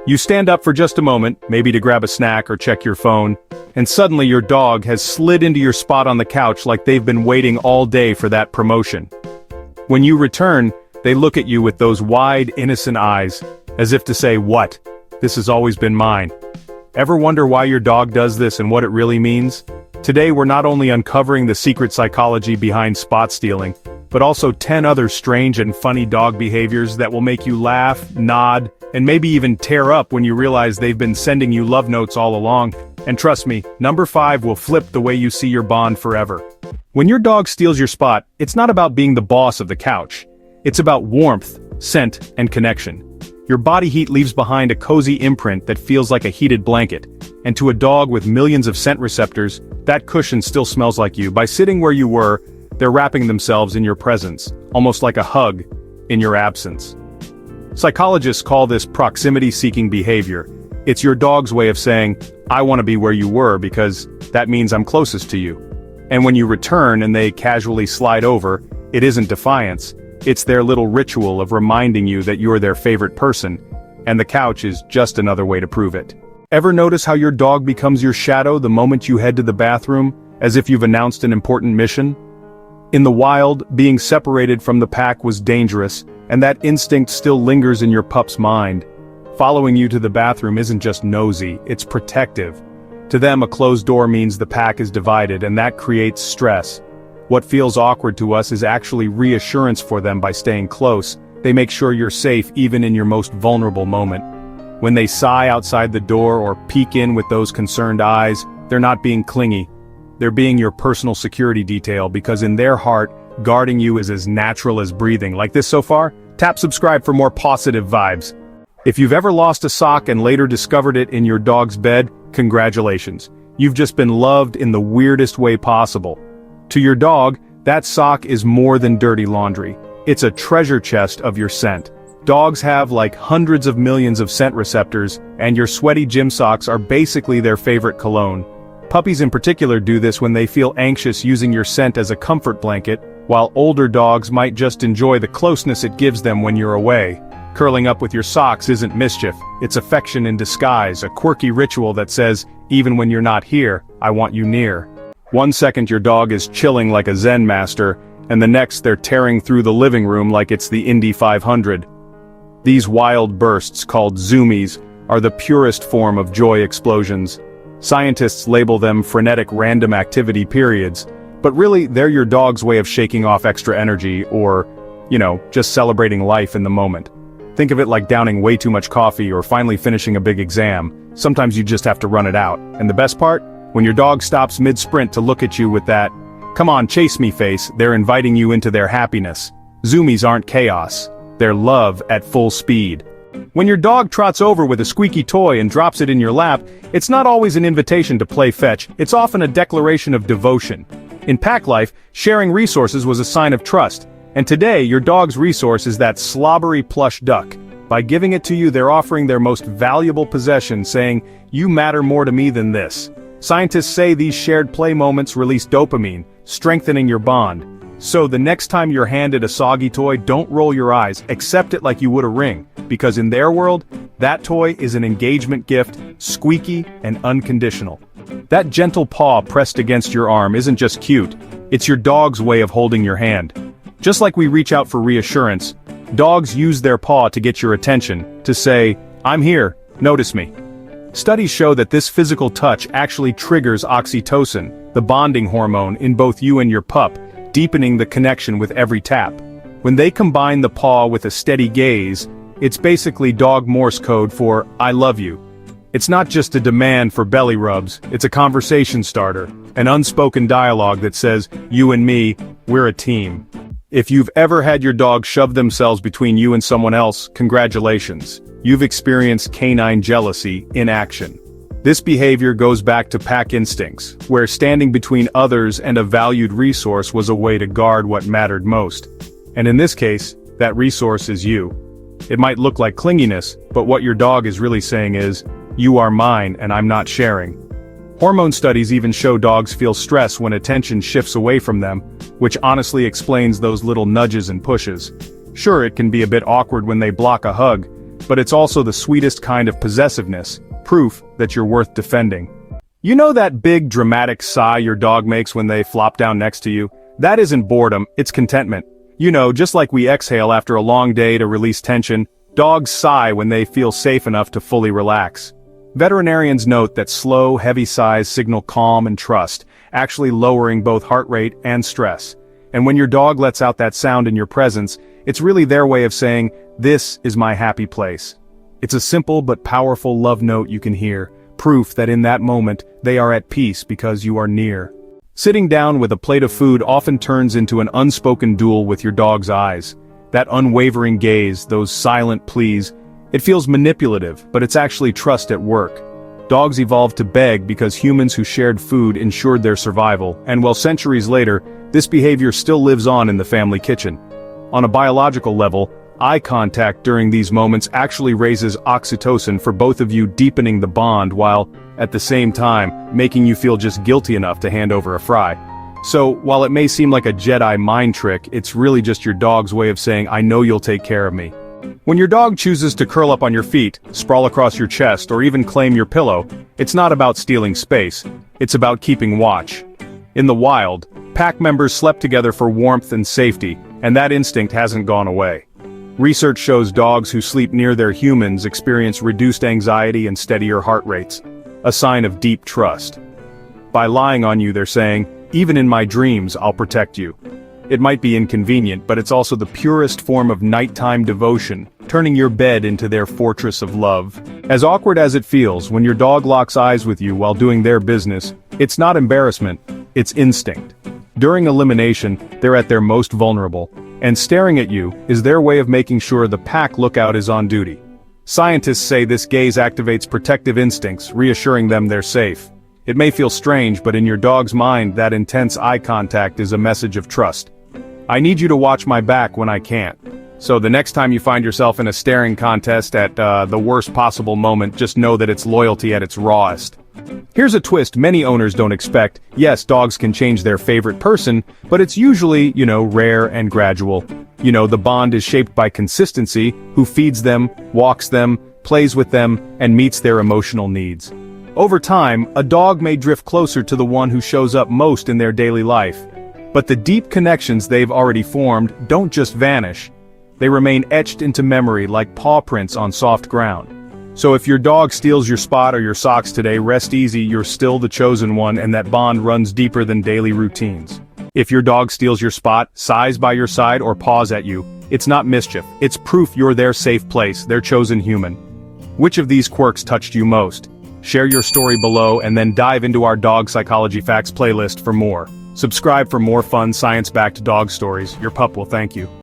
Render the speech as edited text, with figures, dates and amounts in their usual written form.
You stand up for just a moment, maybe to grab a snack or check your phone, and suddenly your dog has slid into your spot on the couch like they've been waiting all day for that promotion. When you return, they look at you with those wide, innocent eyes, as if to say, "What? This has always been mine." Ever wonder why your dog does this and what it really means? Today we're not only uncovering the secret psychology behind spot stealing, but also 10 other strange and funny dog behaviors that will make you laugh, nod, and maybe even tear up when you realize they've been sending you love notes all along. And trust me, number 5 will flip the way you see your bond forever. When your dog steals your spot, it's not about being the boss of the couch. It's about warmth, scent, and connection. Your body heat leaves behind a cozy imprint that feels like a heated blanket. And to a dog with millions of scent receptors, that cushion still smells like you. By sitting where you were, they're wrapping themselves in your presence, almost like a hug in your absence. Psychologists call this proximity-seeking behavior. It's your dog's way of saying, "I want to be where you were because that means I'm closest to you." And when you return and they casually slide over, it isn't defiance. It's their little ritual of reminding you that you're their favorite person, and the couch is just another way to prove it. Ever notice how your dog becomes your shadow the moment you head to the bathroom, as if you've announced an important mission? In the wild, being separated from the pack was dangerous, and that instinct still lingers in your pup's mind. Following you to the bathroom isn't just nosy, it's protective. To them, a closed door means the pack is divided, and that creates stress. What feels awkward to us is actually reassurance for them. By staying close, they make sure you're safe even in your most vulnerable moment. When they sigh outside the door or peek in with those concerned eyes, they're not being clingy. They're being your personal security detail, because in their heart, guarding you is as natural as breathing. Like this so far? Tap subscribe for more positive vibes. If you've ever lost a sock and later discovered it in your dog's bed, congratulations. You've just been loved in the weirdest way possible. To your dog, that sock is more than dirty laundry. It's a treasure chest of your scent. Dogs have like hundreds of millions of scent receptors, and your sweaty gym socks are basically their favorite cologne. Puppies in particular do this when they feel anxious, using your scent as a comfort blanket, while older dogs might just enjoy the closeness it gives them when you're away. Curling up with your socks isn't mischief, it's affection in disguise, a quirky ritual that says, even when you're not here, I want you near. One second your dog is chilling like a Zen master, and the next they're tearing through the living room like it's the Indy 500. These wild bursts, called zoomies, are the purest form of joy explosions. Scientists label them frenetic random activity periods, but really they're your dog's way of shaking off extra energy or, just celebrating life in the moment. Think of it like downing way too much coffee or finally finishing a big exam. Sometimes you just have to run it out. And the best part? When your dog stops mid-sprint to look at you with that, "Come on, chase me" face, they're inviting you into their happiness. Zoomies aren't chaos. They're love at full speed. When your dog trots over with a squeaky toy and drops it in your lap, it's not always an invitation to play fetch, it's often a declaration of devotion. In pack life, sharing resources was a sign of trust, and today your dog's resource is that slobbery plush duck. By giving it to you, they're offering their most valuable possession, saying, "You matter more to me than this." Scientists say these shared play moments release dopamine, strengthening your bond. So the next time you're handed a soggy toy, don't roll your eyes, accept it like you would a ring, because in their world, that toy is an engagement gift, squeaky and unconditional. That gentle paw pressed against your arm isn't just cute, it's your dog's way of holding your hand. Just like we reach out for reassurance, dogs use their paw to get your attention, to say, "I'm here, notice me." Studies show that this physical touch actually triggers oxytocin, the bonding hormone in both you and your pup, deepening the connection with every tap. When they combine the paw with a steady gaze, it's basically dog Morse code for "I love you." It's not just a demand for belly rubs, it's a conversation starter, an unspoken dialogue that says, "You and me, we're a team." If you've ever had your dog shove themselves between you and someone else, congratulations. You've experienced canine jealousy in action. This behavior goes back to pack instincts, where standing between others and a valued resource was a way to guard what mattered most. And in this case, that resource is you. It might look like clinginess, but what your dog is really saying is, "You are mine and I'm not sharing." Hormone studies even show dogs feel stress when attention shifts away from them, which honestly explains those little nudges and pushes. Sure, it can be a bit awkward when they block a hug, but it's also the sweetest kind of possessiveness, proof that you're worth defending. You know that big dramatic sigh your dog makes when they flop down next to you? That isn't boredom, it's contentment. You know, just like we exhale after a long day to release tension, dogs sigh when they feel safe enough to fully relax. Veterinarians note that slow, heavy sighs signal calm and trust, actually lowering both heart rate and stress. And when your dog lets out that sound in your presence, it's really their way of saying, "This is my happy place." It's a simple but powerful love note you can hear, proof that in that moment, they are at peace because you are near. Sitting down with a plate of food often turns into an unspoken duel with your dog's eyes. That unwavering gaze, those silent pleas, it feels manipulative, but it's actually trust at work. Dogs evolved to beg because humans who shared food ensured their survival, and while centuries later, this behavior still lives on in the family kitchen. On a biological level, eye contact during these moments actually raises oxytocin for both of you, deepening the bond while, at the same time, making you feel just guilty enough to hand over a fry. So, while it may seem like a Jedi mind trick, it's really just your dog's way of saying, "I know you'll take care of me." When your dog chooses to curl up on your feet, sprawl across your chest, or even claim your pillow, it's not about stealing space, it's about keeping watch. In the wild, pack members slept together for warmth and safety, and that instinct hasn't gone away. Research shows dogs who sleep near their humans experience reduced anxiety and steadier heart rates, a sign of deep trust. By lying on you, they're saying, "Even in my dreams, I'll protect you." It might be inconvenient, but it's also the purest form of nighttime devotion, turning your bed into their fortress of love. As awkward as it feels when your dog locks eyes with you while doing their business, it's not embarrassment, it's instinct. During elimination, they're at their most vulnerable, and staring at you is their way of making sure the pack lookout is on duty. Scientists say this gaze activates protective instincts, reassuring them they're safe. It may feel strange, but in your dog's mind, that intense eye contact is a message of trust. I need you to watch my back when I can't. So the next time you find yourself in a staring contest at the worst possible moment, just know that it's loyalty at its rawest. Here's a twist many owners don't expect. Yes, dogs can change their favorite person, but it's usually, rare and gradual. The bond is shaped by consistency, who feeds them, walks them, plays with them, and meets their emotional needs. Over time, a dog may drift closer to the one who shows up most in their daily life. But the deep connections they've already formed don't just vanish. They remain etched into memory like paw prints on soft ground. So if your dog steals your spot or your socks today, rest easy, you're still the chosen one, and that bond runs deeper than daily routines. If your dog steals your spot, sighs by your side, or paws at you, it's not mischief, it's proof you're their safe place, their chosen human. Which of these quirks touched you most? Share your story below and then dive into our Dog Psychology Facts playlist for more. Subscribe for more fun science-backed dog stories. Your pup will thank you.